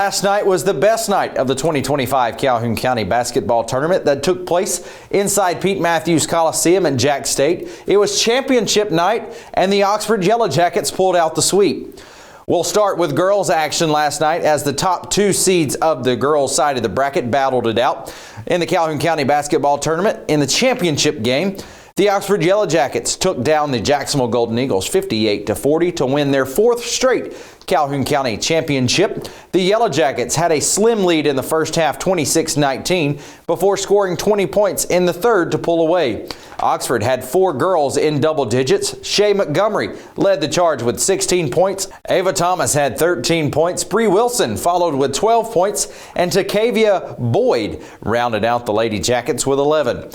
Last night was the best night of the 2025 Calhoun County Basketball Tournament that took place inside Pete Matthews Coliseum in Jack State. It was championship night, and the Oxford Yellow Jackets pulled out the sweep. We'll start with girls action last night as the top two seeds of the girls' side of the bracket battled it out in the Calhoun County Basketball Tournament. In the championship game, the Oxford Yellow Jackets took down the Jacksonville Golden Eagles 58-40 to win their fourth straight Calhoun County championship. The Yellow Jackets had a slim lead in the first half, 26-19, before scoring 20 points in the third to pull away. Oxford had four girls in double digits. Shay Montgomery led the charge with 16 points. Ava Thomas had 13 points. Bree Wilson followed with 12 points, and Takavia Boyd rounded out the Lady Jackets with 11.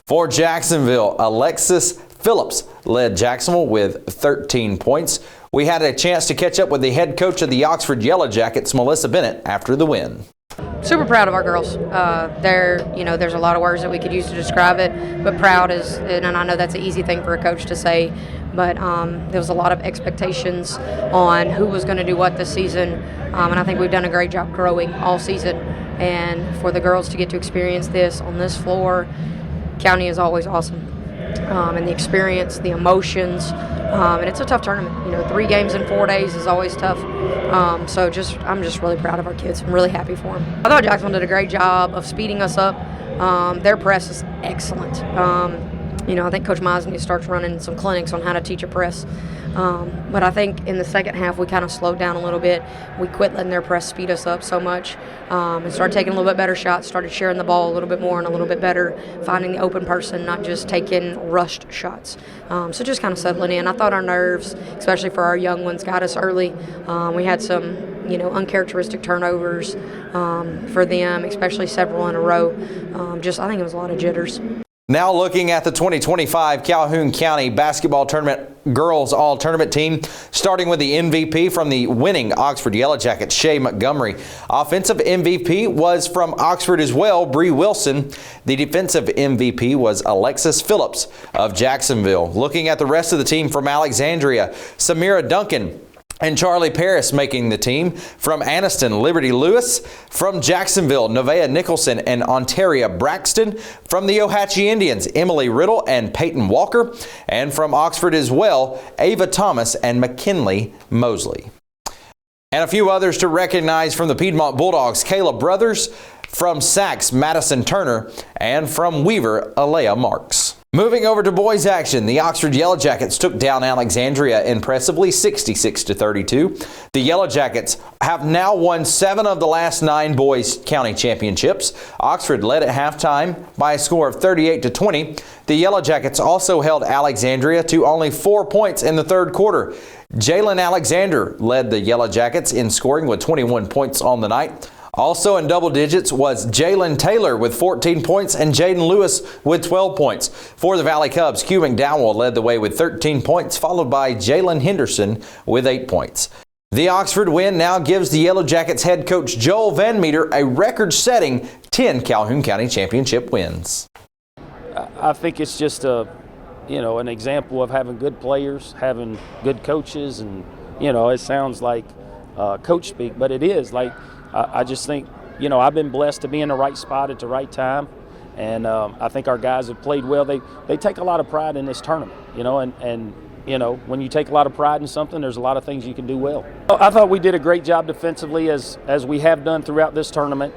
For Jacksonville, Alexis Phillips led Jacksonville with 13 points. We had a chance to catch up with the head coach of the Oxford Yellow Jackets, Melissa Bennett, after the win. Super proud of our girls. There's a lot of words that we could use to describe it, but proud is, and I know that's an easy thing for a coach to say, but there was a lot of expectations on who was going to do what this season, and I think we've done a great job growing all season. And for the girls to get to experience this on this floor, County is always awesome, and the experience, the emotions, and it's a tough tournament. 3 games in 4 days is always tough. I'm just really proud of our kids. I'm really happy for them. I thought Jacksonville did a great job of speeding us up. Their press is excellent. I think Coach Miles needs to start running some clinics on how to teach a press. But I think in the second half we kind of slowed down a little bit. We quit letting their press speed us up so much, and started taking a little bit better shots, started sharing the ball a little bit more and a little bit better, finding the open person, not just taking rushed shots. So just kind of settling in. I thought our nerves, especially for our young ones, got us early. We had some uncharacteristic turnovers for them, especially several in a row. I think it was a lot of jitters. Now looking at the 2025 Calhoun County Basketball Tournament Girls All-Tournament team, starting with the MVP from the winning Oxford Yellow Jackets, Shay Montgomery. Offensive MVP was from Oxford as well, Bree Wilson. The defensive MVP was Alexis Phillips of Jacksonville. Looking at the rest of the team from Alexandria, Samira Duncan and Charlie Paris making the team. From Anniston, Liberty Lewis. From Jacksonville, Nevaeh Nicholson and Ontaria Braxton. From the Ohatchee Indians, Emily Riddle and Peyton Walker. And from Oxford as well, Ava Thomas and McKinley Mosley. And a few others to recognize from the Piedmont Bulldogs, Kayla Brothers. From Sachs, Madison Turner. And from Weaver, Alea Marks. Moving over to boys action, the Oxford Yellow Jackets took down Alexandria impressively 66-32. The Yellow Jackets have now won 7 of the last 9 boys county championships. Oxford led at halftime by a score of 38-20. The Yellow Jackets also held Alexandria to only 4 points in the third quarter. Jalen Alexander led the Yellow Jackets in scoring with 21 points on the night. Also in double digits was Jalen Taylor with 14 points and Jaden Lewis with 12 points. For the Valley Cubs, Q McDowell led the way with 13 points, followed by Jalen Henderson with 8 points. The Oxford win now gives the Yellow Jackets head coach Joel Van Meter a record-setting 10 Calhoun County championship wins. I think it's just an example of having good players, having good coaches, and it sounds like coach speak, but it is like. I just think, I've been blessed to be in the right spot at the right time, and I think our guys have played well. They take a lot of pride in this tournament, and when you take a lot of pride in something, there's a lot of things you can do well. I thought we did a great job defensively as we have done throughout this tournament.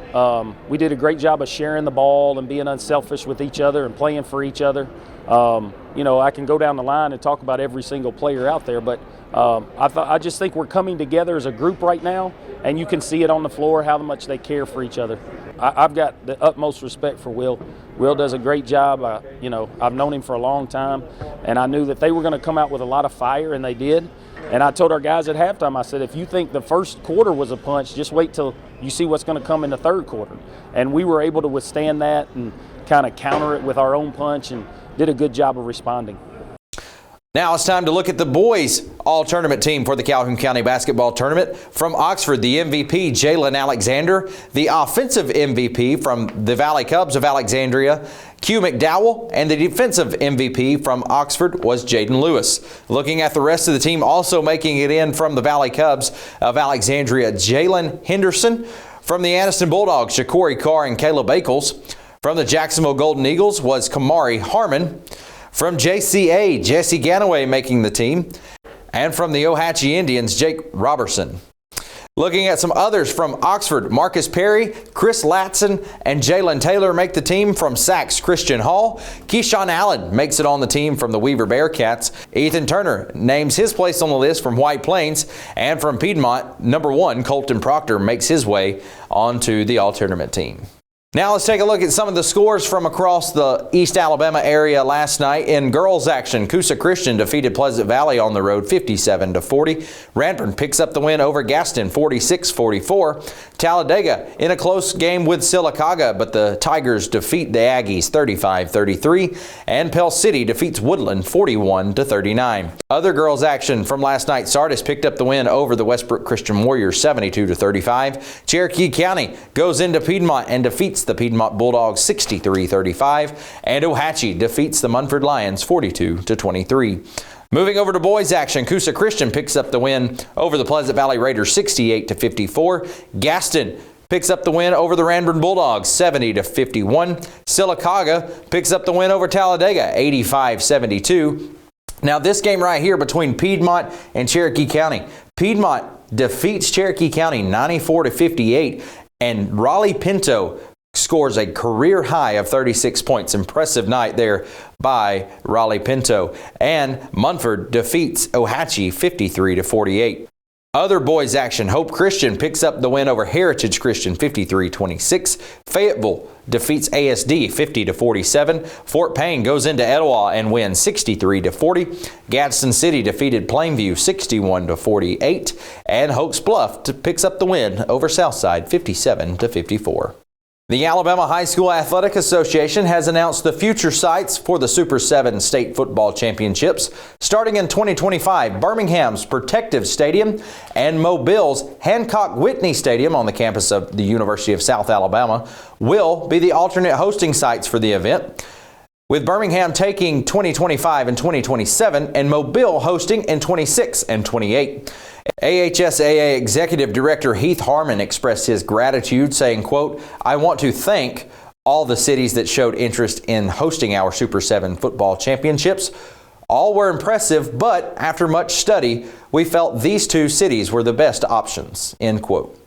We did a great job of sharing the ball and being unselfish with each other and playing for each other. I can go down the line and talk about every single player out there, but I just think we're coming together as a group right now, and you can see it on the floor how much they care for each other. I've got the utmost respect for Will. Will does a great job. I've known him for a long time, and I knew that they were going to come out with a lot of fire, and they did. And I told our guys at halftime, I said, if you think the first quarter was a punch, just wait till you see what's going to come in the third quarter. And we were able to withstand that and kind of counter it with our own punch and did a good job of responding. Now it's time to look at the boys all-tournament team for the Calhoun County Basketball Tournament. From Oxford, the MVP, Jalen Alexander. The offensive MVP from the Valley Cubs of Alexandria, Q McDowell. And the defensive MVP from Oxford was Jaden Lewis. Looking at the rest of the team, also making it in from the Valley Cubs of Alexandria, Jalen Henderson. From the Addison Bulldogs, Shakori Carr and Caleb Akels. From the Jacksonville Golden Eagles was Kamari Harmon. From JCA, Jesse Ganaway making the team. And from the Ohatchee Indians, Jake Robertson. Looking at some others from Oxford, Marcus Perry, Chris Latson, and Jalen Taylor make the team. From Sachs, Christian Hall. Keyshawn Allen makes it on the team from the Weaver Bearcats. Ethan Turner names his place on the list from White Plains. And from Piedmont, number 1, Colton Proctor makes his way onto the all-tournament team. Now let's take a look at some of the scores from across the East Alabama area last night. In girls action, Coosa Christian defeated Pleasant Valley on the road 57-40. Ranford picks up the win over Gaston 46-44. Talladega in a close game with Sylacauga, but the Tigers defeat the Aggies 35-33. And Pell City defeats Woodland 41-39. Other girls action from last night, Sardis picked up the win over the Westbrook Christian Warriors 72-35. Cherokee County goes into Piedmont and defeats the Piedmont Bulldogs 63-35, and Ohatchee defeats the Munford Lions 42-23. Moving over to boys action, Coosa Christian picks up the win over the Pleasant Valley Raiders 68-54. Gaston picks up the win over the Ranburn Bulldogs 70-51. Sylacauga picks up the win over Talladega 85-72. Now this game right here between Piedmont and Cherokee County. Piedmont defeats Cherokee County 94-58, and Raleigh Pinto scores a career high of 36 points. Impressive night there by Raleigh Pinto. And Munford defeats Ohatchee 53-48. Other boys action, Hope Christian picks up the win over Heritage Christian 53-26. Fayetteville defeats ASD 50-47. Fort Payne goes into Etowah and wins 63-40. Gadsden City defeated Plainview 61-48. And Hoax Bluff picks up the win over Southside 57-54. The Alabama High School Athletic Association has announced the future sites for the Super 7 State Football Championships. Starting in 2025, Birmingham's Protective Stadium and Mobile's Hancock-Whitney Stadium on the campus of the University of South Alabama will be the alternate hosting sites for the event, with Birmingham taking 2025 and 2027 and Mobile hosting in 26 and 28. AHSAA Executive Director Heath Harmon expressed his gratitude, saying, quote, "I want to thank all the cities that showed interest in hosting our Super 7 football championships. All were impressive, but after much study, we felt these two cities were the best options," end quote.